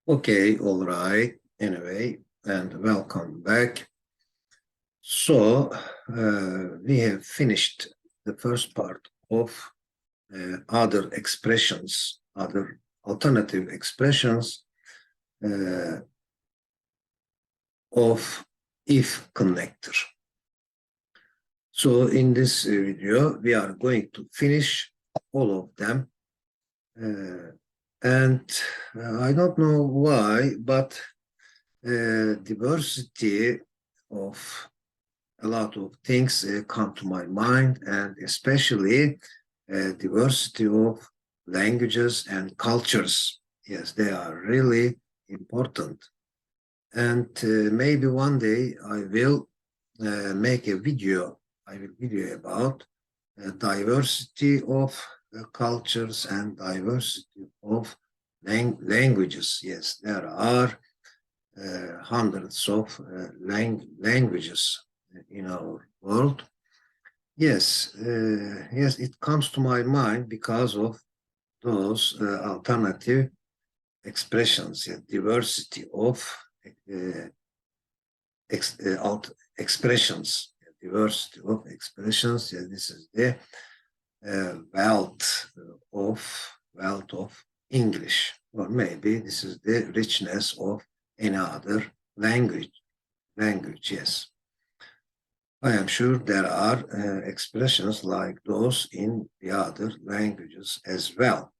Okay, all right. Anyway, and welcome back. So, we have finished the first part of other expressions, other alternative expressions of if connector. So, in this video, we are going to finish all of them. And I don't know why, but diversity of a lot of things come to my mind, and especially diversity of languages and cultures. Yes, they are really important. And maybe one day I will make a video. I will video about diversity of cultures and diversity of languages. Yes, there are hundreds of languages in our world. Yes, yes, it comes to my mind because of those alternative expressions, diversity of uh, expressions, diversity of expressions. Yeah, this is the wealth of English, or maybe this is the richness of any other language. Yes. I am sure there are expressions like those in the other languages as well.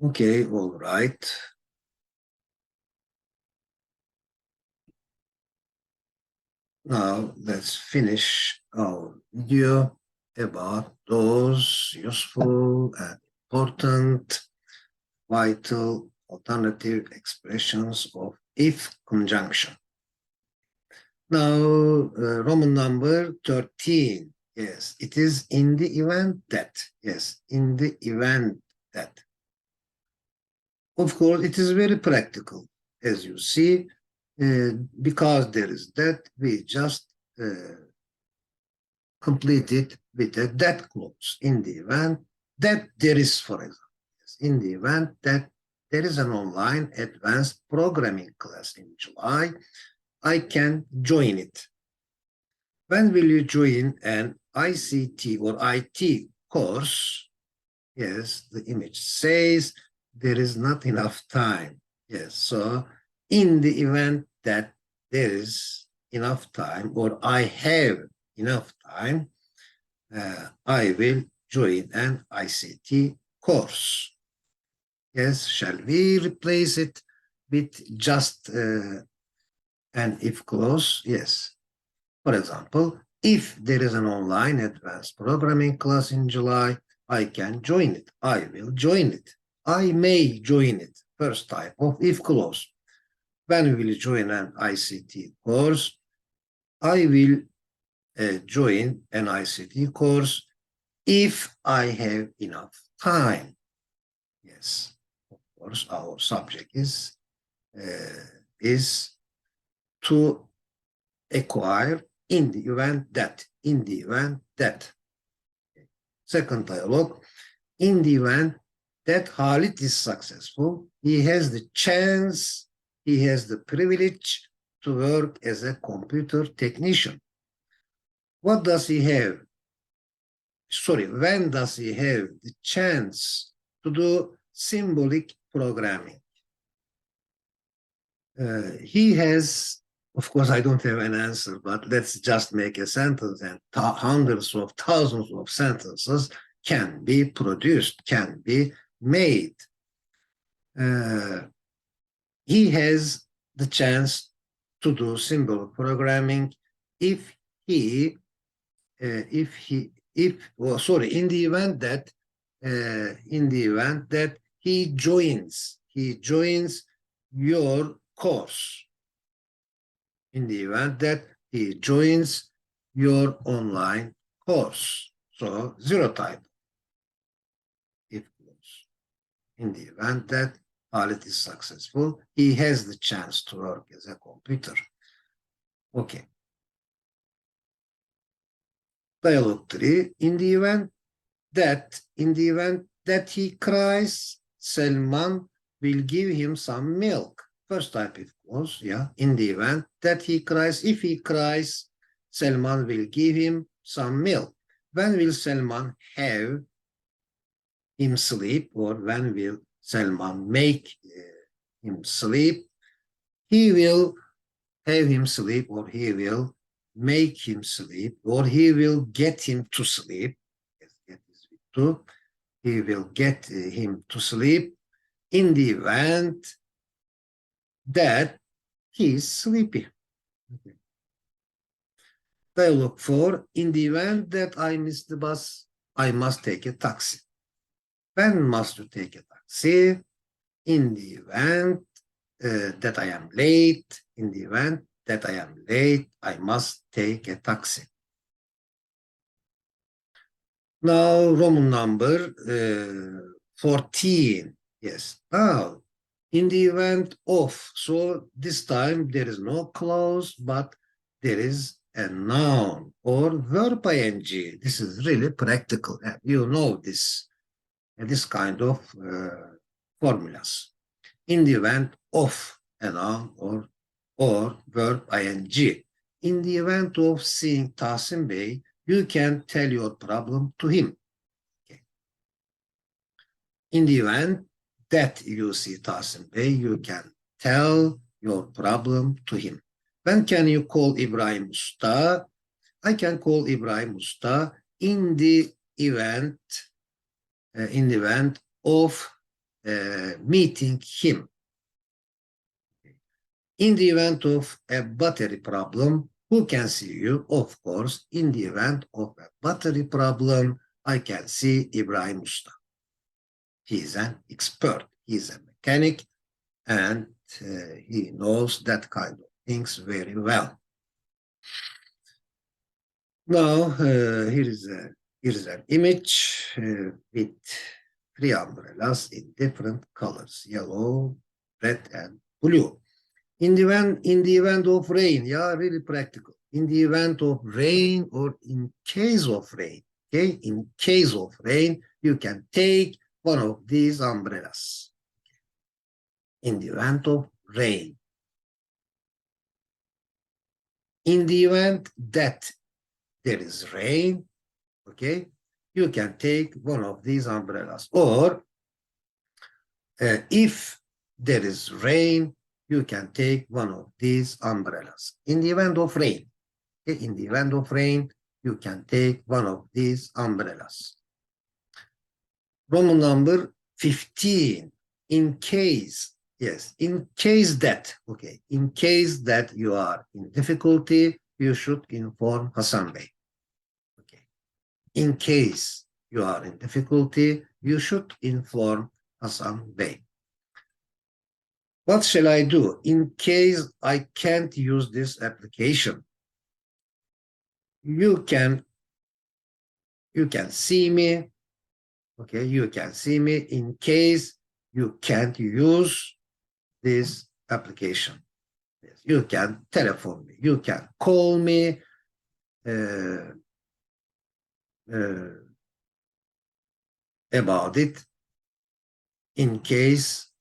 Okay, all right. Now let's finish our video about those useful and important, vital alternative expressions of if conjunction. Now, Roman number 13. Yes, it is in the event that. Yes, in the event that. Of course, it is very practical, as you see, because there is that, we just complete it with a that clause in the event that there is, for example, yes, in the event that there is an online advanced programming class in July, I can join it. When will you join an ICT or IT course? Yes, the image says there is not enough time. Yes, so in the event that there is enough time, or I have enough time, I will join an ICT course. Yes, shall we replace it with just an if clause? Yes. For example, if there is an online advanced programming class in July, I can join it. I will join it. I may join it. First type of if clause. When will you join an ICT course? I will join an ICT course if I have enough time. Yes, of course, our subject is to acquire in the event that. Second dialogue, in the event that Halit is successful, he has the chance, he has the privilege to work as a computer technician. What does he have? Sorry, when does he have the chance to do symbolic programming? He has, of course, I don't have an answer, but let's just make a sentence, and hundreds of thousands of sentences can be produced, can be made. He has the chance to do symbol programming if in the event that he joins your course, in the event that he joins your online course. So zero type if clause. In the event that Halit is successful, he has the chance to work as a computer. Okay. Dialogue 3, in the event that he cries Selman will give him some milk. First type of clause, yeah. In the event that he cries, if he cries, Selman will give him some milk. When will Selman have him sleep, or when will Selman make him sleep? He will have him sleep, or he will make him sleep, or he will get him to sleep. He will get him to sleep in the event that he is sleepy. Okay. Dialogue 4. In the event that I miss the bus, I must take a taxi. When must you take a taxi? In the event that I am late. In the event that I am late, I must take a taxi. Now, Roman number 14. Yes. Now, in the event of, so this time there is no clause, but there is a noun or verb ing. This is really practical. You know this kind of formulas. In the event of a noun or verb ing. In the event of seeing Tahsin Bey, you can tell your problem to him. Okay. In the event that you see Tahsin Bey, you can tell your problem to him. When can you call Ibrahim Usta? I can call Ibrahim Usta in the event of meeting him. In the event of a battery problem, who can see you? Of course, in the event of a battery problem, I can see Ibrahim Usta. He is an expert. He is a mechanic, and he knows that kind of things very well. Now, here is an image with 3 umbrellas in different colors: yellow, red, and blue. In the event of rain, yeah, really practical. In the event of rain, or in case of rain, okay? In case of rain, you can take one of these umbrellas. In the event of rain. In the event that there is rain, okay, you can take one of these umbrellas. Or if there is rain, you can take one of these umbrellas. In the event of rain, okay, in the event of rain, you can take one of these umbrellas. Roman number 15. In case, yes, in case that, okay, in case that you are in difficulty, you should inform Hasan Bey. Okay. In case you are in difficulty, you should inform Hasan Bey. What shall I do in case I can't use this application? You can see me, okay, you can see me in case you can't use this application. Yes, you can telephone me, you can call me, about it in case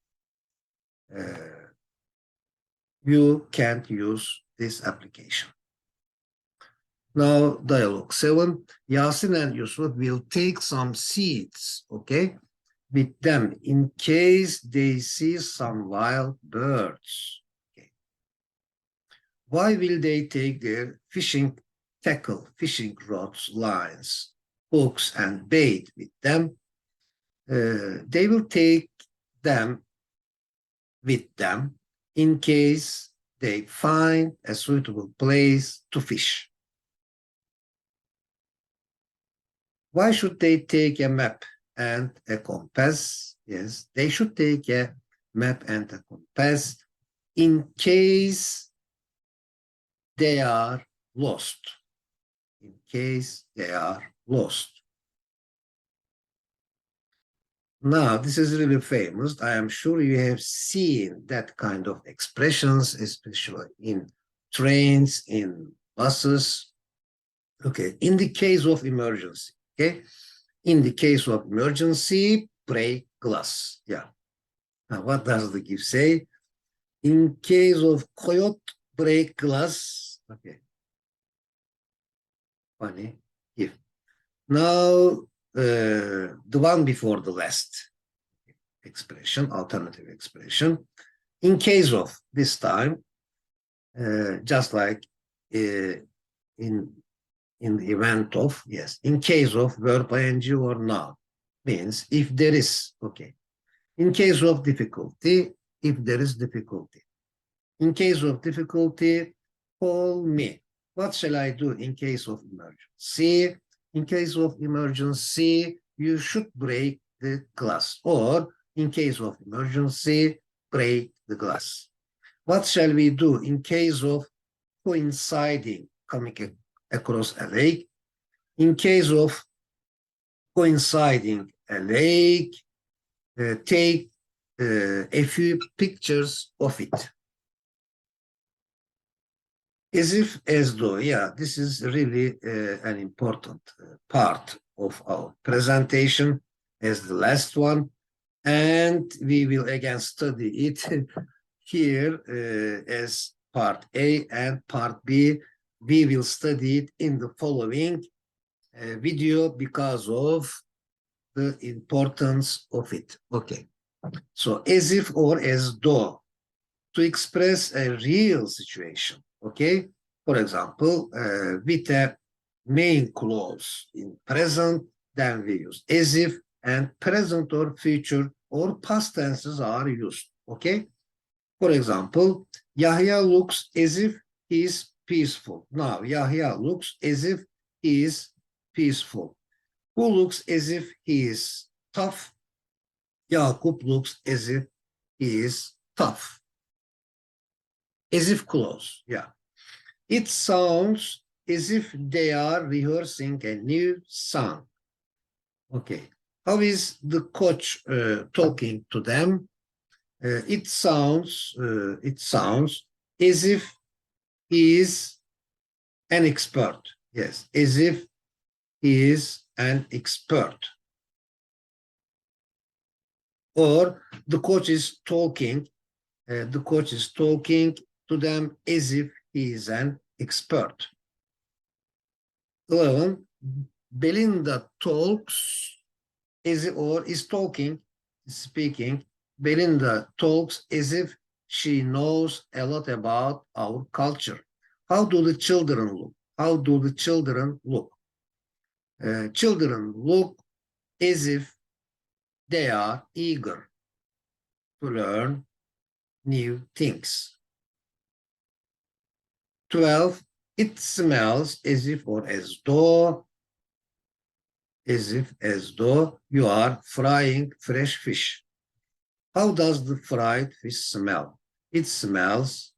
you can't use this application. Now, dialogue 7. Yasin and Yusuf will take some seeds, okay, with them in case they see some wild birds. Okay. Why will they take their fishing tackle, fishing rods, lines, hooks, and bait with them? They will take them with them in case they find a suitable place to fish. Why should they take a map and a compass? Yes, they should take a map and a compass in case they are lost. In case they are lost. Now, this is really famous. I am sure you have seen that kind of expressions, especially in trains, in buses. Okay, in the case of emergency, okay? In the case of emergency, break glass. Yeah. Now, what does the GIF say? In case of coyote break glass. Okay. Funny GIF. Now, the one before the last expression, alternative expression. In case of this time, just like in the event of, yes, in case of verb ing or noun, means if there is, okay. In case of difficulty, if there is difficulty. In case of difficulty, call me. What shall I do in case of emergency? In case of emergency, you should break the glass. Or in case of emergency, break the glass. What shall we do in case of coinciding, coming across a lake? In case of coinciding a lake, take a few pictures of it. As if, as though, yeah, this is really an important part of our presentation as the last one. And we will again study it here as part A and part B. We will study it in the following video because of the importance of it. Okay. So as if or as though, to express a real situation. Okay. For example, with a main clause in present, then we use as if, and present or future or past tenses are used. Okay. For example, Yahya looks as if he is peaceful. Now, Yahya looks as if he is peaceful. Who looks as if he is tough? Yakup looks as if he is tough. As if clause, yeah. It sounds as if they are rehearsing a new song. Okay. How is the coach talking to them? It sounds as if he is an expert. Yes, as if he is an expert. Or the coach is talking to them as if he is an expert. 11. Belinda talks as if, or is talking, speaking. Belinda talks as if she knows a lot about our culture. How do the children look? How do the children look? Children look as if they are eager to learn new things. 12. It smells as if or as though, you are frying fresh fish. How does the fried fish smell? It smells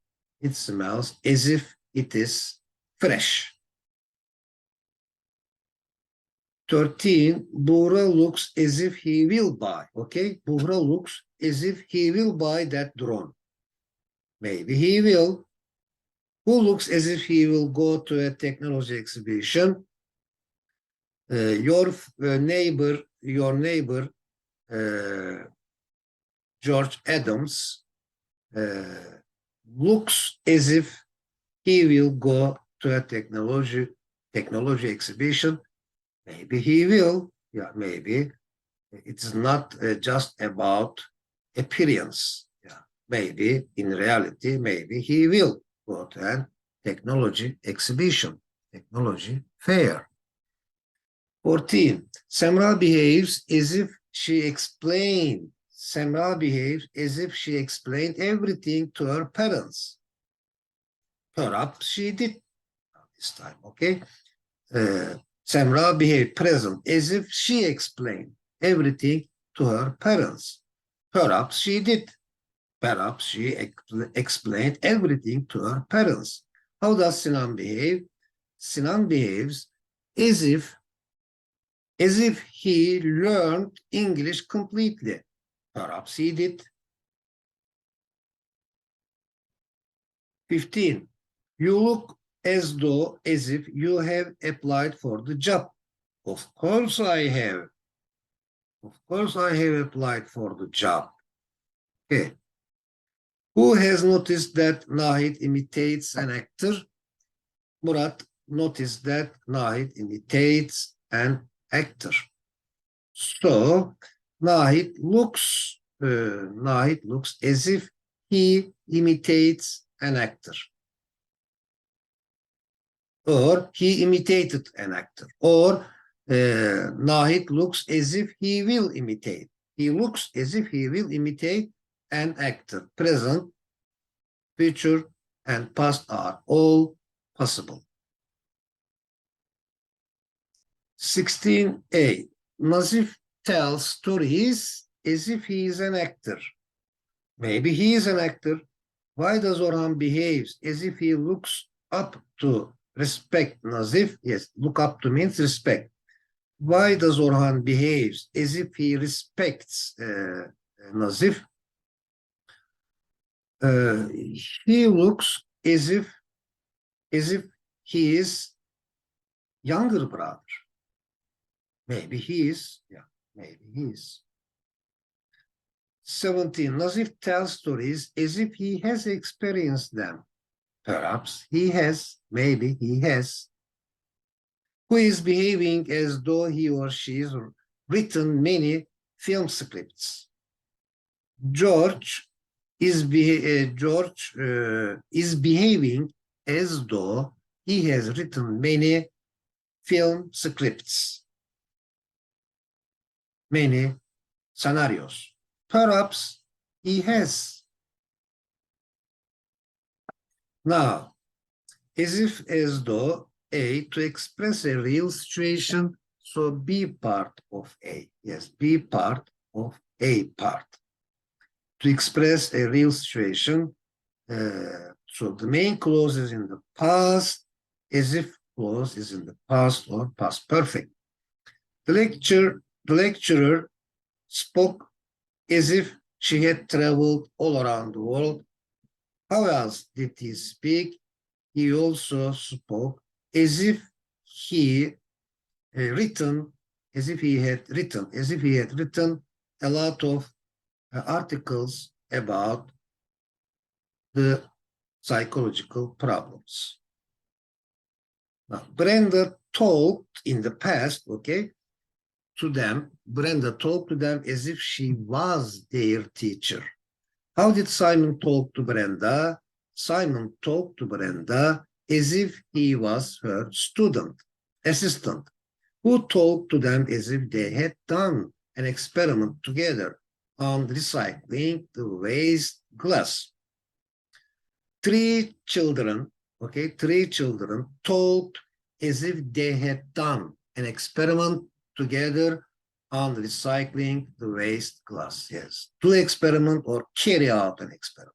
as if it is fresh. 13. Buğra looks as if he will buy. Okay, Buğra looks as if he will buy that drone. Maybe he will. Who looks as if he will go to a technology exhibition? Your neighbor, George Adams, looks as if he will go to a technology exhibition. Maybe he will. Yeah, maybe. It's not just about appearance. Yeah, maybe in reality, maybe he will go to a technology exhibition, technology fair. 14. Semra behaves as if she explained. Semra behaves as if she explained everything to her parents. Perhaps she did this time, okay? Semra behaved present as if she explained everything to her parents. Perhaps she did. Perhaps she explained everything to her parents. How does Sinan behave? Sinan behaves as if he learned English completely. Perhaps he did. 15. You look as though as if you have applied for the job. Of course I have. Of course, I have applied for the job. Okay. Who has noticed that Nahid imitates an actor? Murat noticed that Nahid imitates an actor. So Nahid looks as if he imitates an actor, or he imitated an actor, or Nahid looks as if he will imitate. He looks as if he will imitate an actor. Present, future, and past are all possible. 16a. Nazif tells stories as if he is an actor. Maybe he is an actor. Why does Orhan behaves as if he looks up to respect Nazif? Yes, look up to means respect. Why does Orhan behaves as if he respects Nazif? He looks as if he is younger brother. Maybe he is. Yeah, maybe he is. 17. Nazif tells stories as if he has experienced them. Perhaps he has. Maybe he has. Who is behaving as though he or she has written many film scripts? George is behaving as though he has written many film scripts, many scenarios. Perhaps he has. Now, as though A, to express a real situation, so be part of A. Yes, be part of A part. To express a real situation, so the main clause is in the past, as if clause is in the past or past perfect. The lecturer spoke as if she had traveled all around the world. How else did he speak? He also spoke as if he had written a lot of articles about the psychological problems. Now, Brenda talked in the past, okay, to them. Brenda talked to them as if she was their teacher. How did Simon talk to Brenda? Simon talked to Brenda as if he was her assistant, who talked to them as if they had done an experiment together on recycling the waste glass. Three children talked as if they had done an experiment together on recycling the waste glass. Yes, to experiment or carry out an experiment.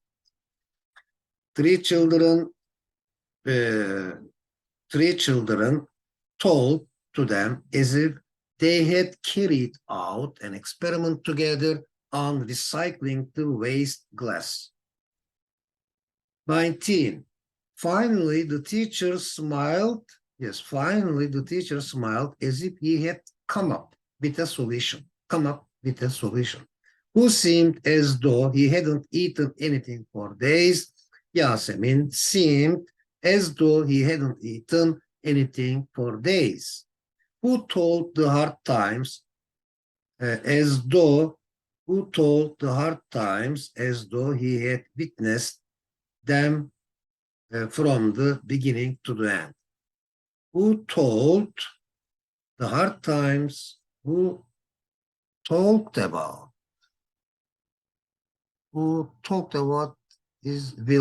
Three children told to them as if they had carried out an experiment together on recycling the waste glass. 19. Finally, the teacher smiled. Yes, finally, the teacher smiled as if he had come up with a solution. Who seemed as though he hadn't eaten anything for days. Yasemin seemed as though he hadn't eaten anything for days. Who told the hard times as though he had witnessed them from the beginning to the end. Who told the hard times? Who talked about will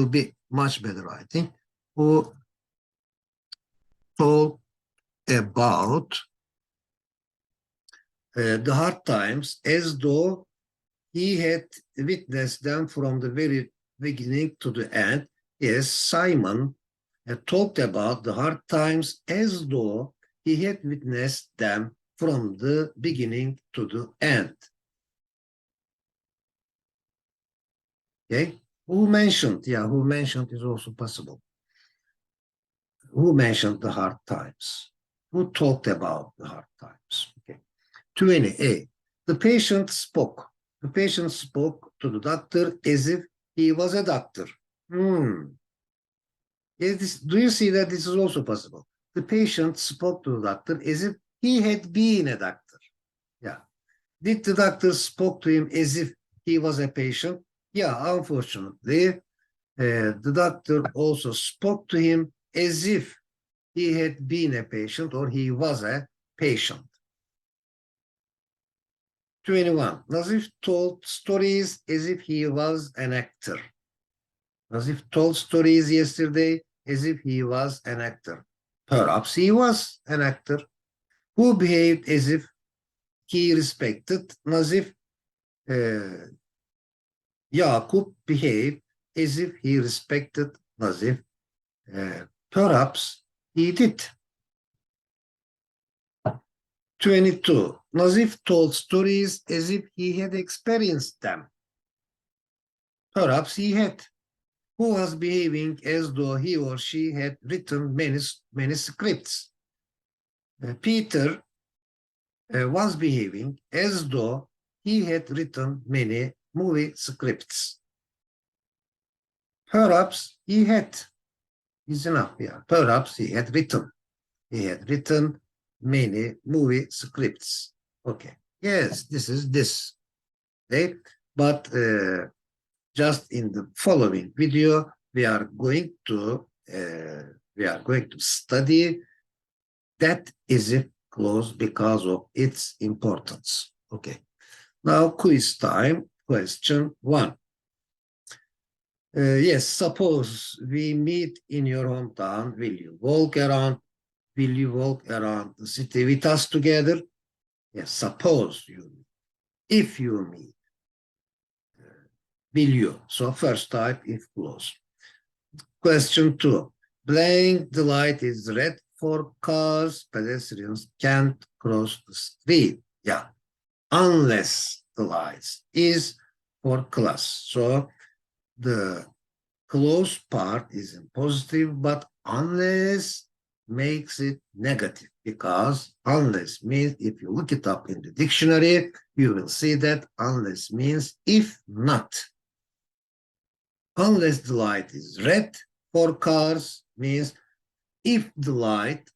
be much better, I think. Who talked about the hard times as though he had witnessed them from the very beginning to the end. Yes, Simon talked about the hard times as though he had witnessed them from the beginning to the end. Okay, who mentioned is also possible. Who mentioned the hard times? Who talked about the hard times? Okay. 20a. The patient spoke. The patient spoke to the doctor as if he was a doctor. Do you see that this is also possible? The patient spoke to the doctor as if he had been a doctor. Yeah. Did the doctor spoke to him as if he was a patient? Yeah, unfortunately, the doctor also spoke to him as if he had been a patient or he was a patient. 21. Nazif told stories as if he was an actor. Nazif told stories yesterday as if he was an actor. Perhaps he was an actor who behaved as if he respected Nazif. Yakup behaved as if he respected Nazif. Perhaps he did. 22. Nazif told stories as if he had experienced them. Perhaps he had. Who was behaving as though he or she had written many scripts. Peter was behaving as though he had written many movie scripts. Perhaps he had. Is enough, yeah. Perhaps he had written. He had written many movie scripts. Okay. Yes, this is this. Okay. But just in the following video, we are going to study that as if clause because of its importance. Okay. Now quiz time. Question 1. Yes, suppose we meet in your hometown. Will you walk around? Will you walk around the city with us together? Yes, suppose you meet. If you meet. Will you? So first type if clause. Question 2. Blank, the light is red for cars. Pedestrians can't cross the street. Yeah. Unless the light is for class. So the clause part is in positive, but unless makes it negative, because unless means, if you look it up in the dictionary, you will see that unless means if not. Unless the light is red for cars means if the light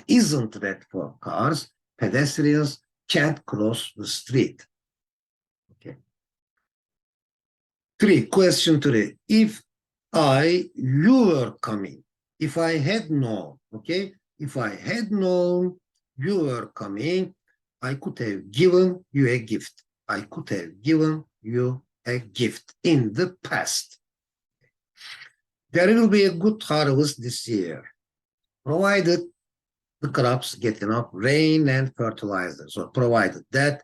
isn't red for cars, pedestrians can't cross the street. Okay. 3. Question 3. If you were coming, if I had known, okay, if I had known you were coming, I could have given you a gift. I could have given you a gift in the past. There will be a good harvest this year, provided the crops get enough rain and fertilizers, or provided that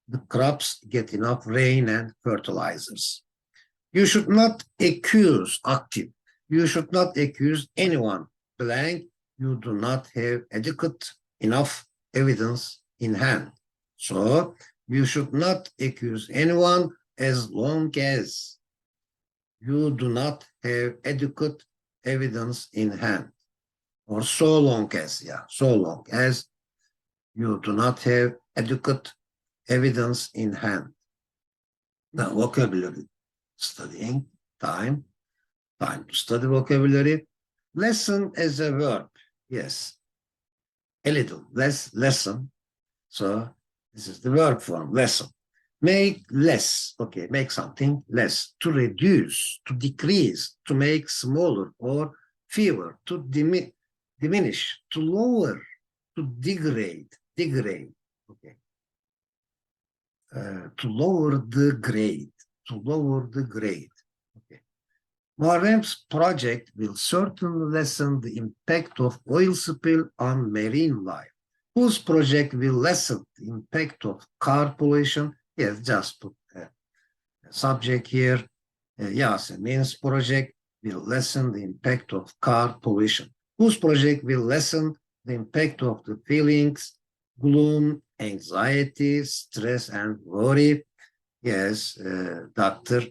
the crops get enough rain and fertilizers. You should not accuse active. You should not accuse anyone blank. You do not have adequate enough evidence in hand. So you should not accuse anyone as long as you do not have adequate evidence in hand. Or so long as you do not have adequate evidence in hand. Now, vocabulary studying, time to study vocabulary. Lesson as a verb, yes, a little less lesson. So this is the verb form, lesson. Make less, okay, make something less, to reduce, to decrease, to make smaller or fewer, to diminish, to lower, to degrade, okay. To lower the grade, okay. Muharrem's project will certainly lessen the impact of oil spill on marine life. Whose project will lessen the impact of car pollution? Yes, just put a subject here. Yasemin's project will lessen the impact of car pollution. Whose project will lessen the impact of the feelings, gloom, anxiety, stress, and worry? Yes, Dr.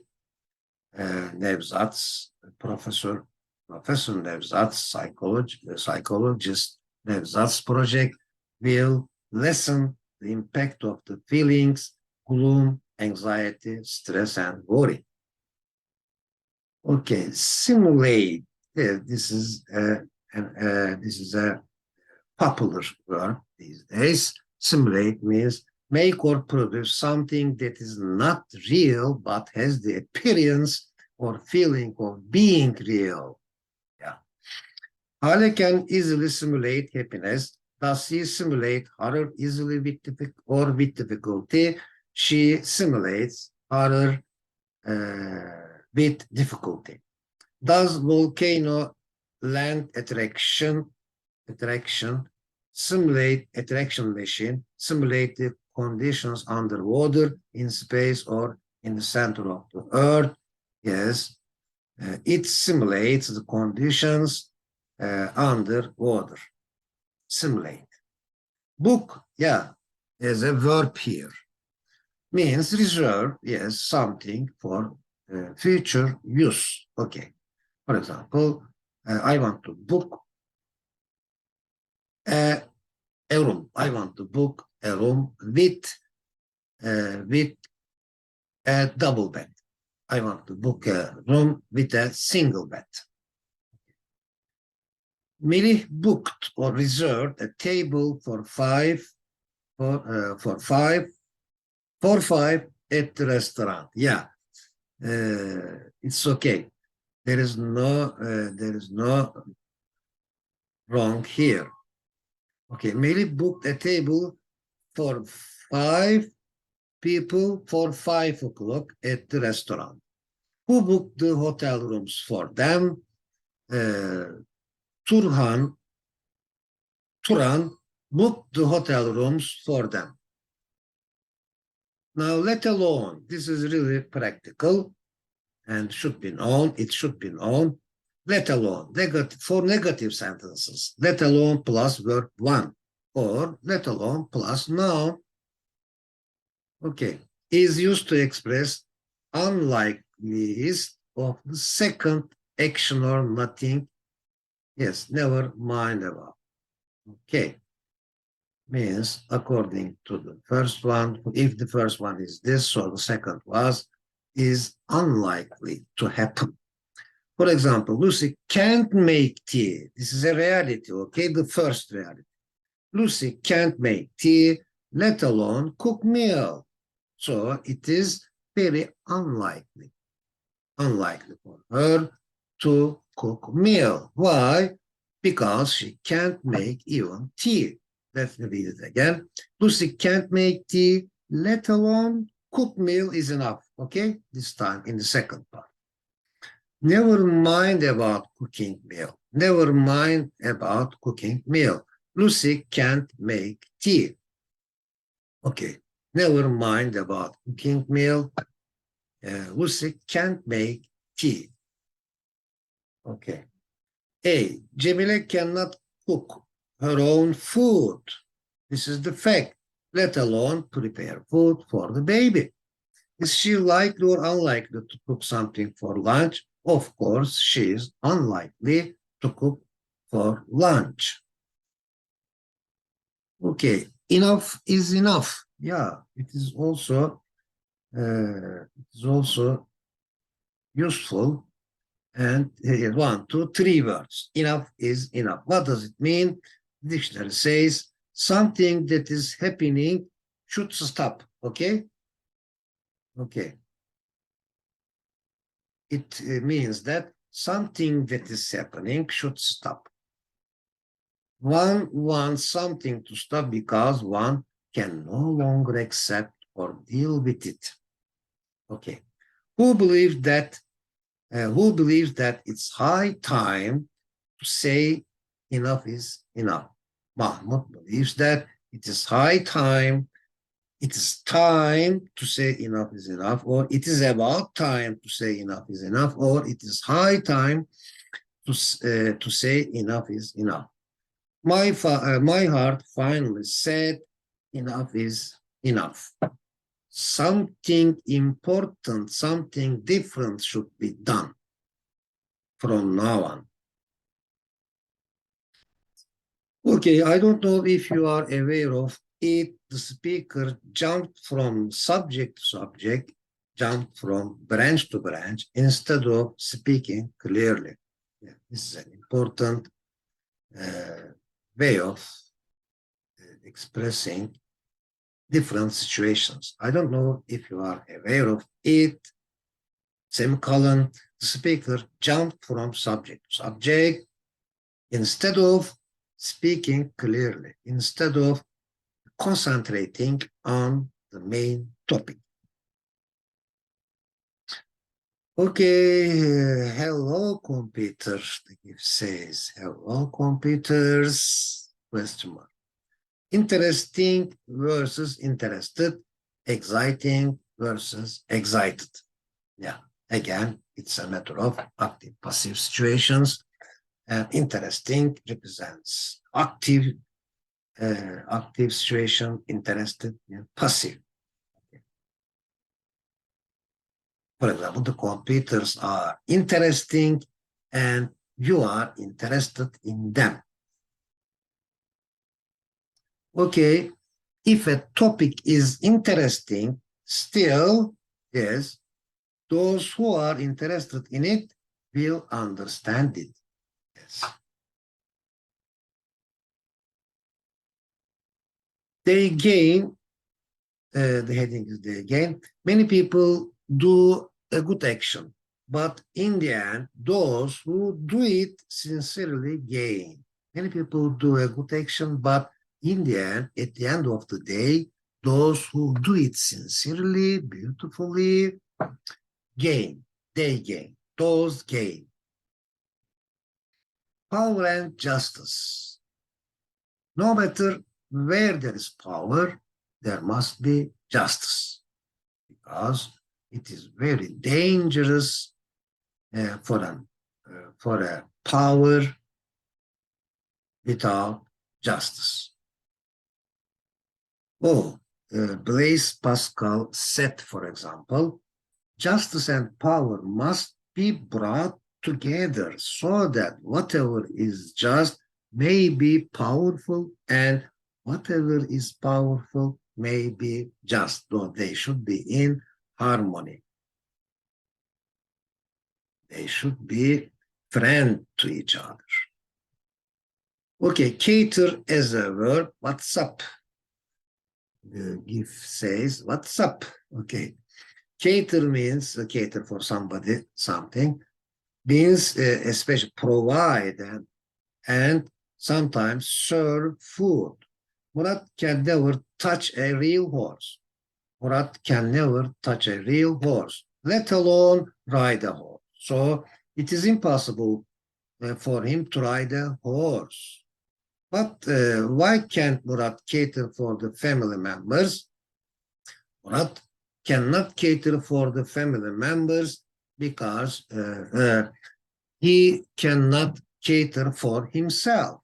Nevzat's Professor Nevzat's psychologist Nevzat's project will lessen the impact of the feelings, gloom, anxiety, stress, and worry. Okay, simulate. This is a popular word these days. Simulate means make or produce something that is not real but has the appearance or feeling of being real. Yeah. Hale can easily simulate happiness. Does he simulate horror easily with difficulty? She simulates horror with difficulty. Does volcano land attraction simulate attraction machine, simulate the conditions underwater, in space, or in the center of the earth? Yes, it simulates the conditions underwater. Simulate. Book, yeah, is a verb here. Means reserve, yes, something for future use. Okay. For example, I want to book a room. I want to book a room with a double bed. I want to book a room with a single bed. Melih booked or reserved a table for five at the restaurant. Yeah, it's okay. There is no wrong here. Okay, Melih booked a table for 5 people for 5 o'clock at the restaurant. Who booked the hotel rooms for them? Turan booked the hotel rooms for them. Now, let alone, this is really practical and should be known. It should be known. Let alone, for negative sentences, let alone plus verb 1 or let alone plus noun. Okay, is used to express unlikeliest of the second action or nothing. Yes, never mind about. Okay, means according to the first one, if the first one is this, so the second is unlikely to happen. For example, Lucy can't make tea. This is a reality, okay? The first reality. Lucy can't make tea, let alone cook meal. So it is very unlikely for her to cook meal. Why? Because she can't make even tea. Let's read it again. Lucy can't make tea, let alone cook meal is enough. Okay? This time in the second part. Never mind about cooking meal. Never mind about cooking meal. Lucy can't make tea. Okay. Never mind about cooking meal. Lucy can't make tea. Okay. A. Cemile cannot cook her own food. This is the fact, let alone prepare food for the baby. Is she likely or unlikely to cook something for lunch? Of course, she is unlikely to cook for lunch. Okay, enough is enough. Yeah, it is also useful. And 1, 2, 3 words. Enough is enough. What does it mean? The dictionary says something that is happening should stop. Okay? Okay. It means that something that is happening should stop. One wants something to stop because one can no longer accept or deal with it. Okay. Who believes that it's high time to say enough is enough? Mahmoud believes that it is high time, it is time to say enough is enough, or it is about time to say enough is enough, or it is high time to say enough is enough. My heart finally said enough is enough. Something important, something different should be done from now on. Okay, I don't know if you are aware of it, the speaker jumped from subject to subject, jumped from branch to branch instead of speaking clearly. Yeah, this is an important way of expressing different situations. I don't know if you are aware of it. Semicolon, the speaker jumped from subject to subject instead of speaking clearly, instead of concentrating on the main topic. Okay, hello computer, the gift says, hello computers, question mark. Interesting versus interested, exciting versus excited. Yeah, again, it's a matter of active passive situations. Interesting represents active, active situation, interested, yeah, passive. Okay. For example, the computers are interesting and you are interested in them. Okay, if a topic is interesting, still, yes, those who are interested in it will understand it. Yes. They gain, the heading is they gain. Many people do a good action, but in the end, those who do it sincerely gain. Many people do a good action, but in the end, at the end of the day, those who do it sincerely, beautifully, gain. They gain. Those gain. Power and justice. No matter where there is power, there must be justice, because it is very dangerous for a power without justice. Oh, Blaise Pascal said, for example, justice and power must be brought together so that whatever is just may be powerful and whatever is powerful may be just, though they should be in harmony. They should be friend to each other. Okay, cater as a verb, what's up? The gift says, what's up? Okay, cater means cater for somebody, something, means especially provide and sometimes serve food. Murat can never touch a real horse. Murat can never touch a real horse, let alone ride a horse. So it is impossible for him to ride a horse. But why can't Murat cater for the family members? Murat cannot cater for the family members because he cannot cater for himself.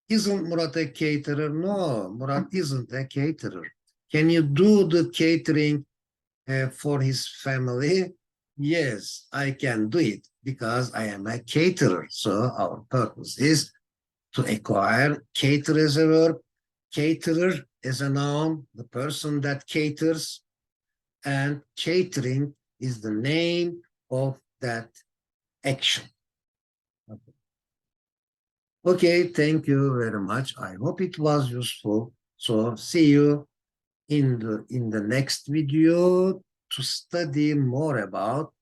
Isn't Murat a caterer? No, Murat isn't a caterer. Can you do the catering for his family? Yes, I can do it because I am a caterer. So our purpose is to acquire cater as a verb, caterer as a noun, the person that caters, and catering is the name of that action. Okay, thank you very much. I hope it was useful. So see you in the next video to study more about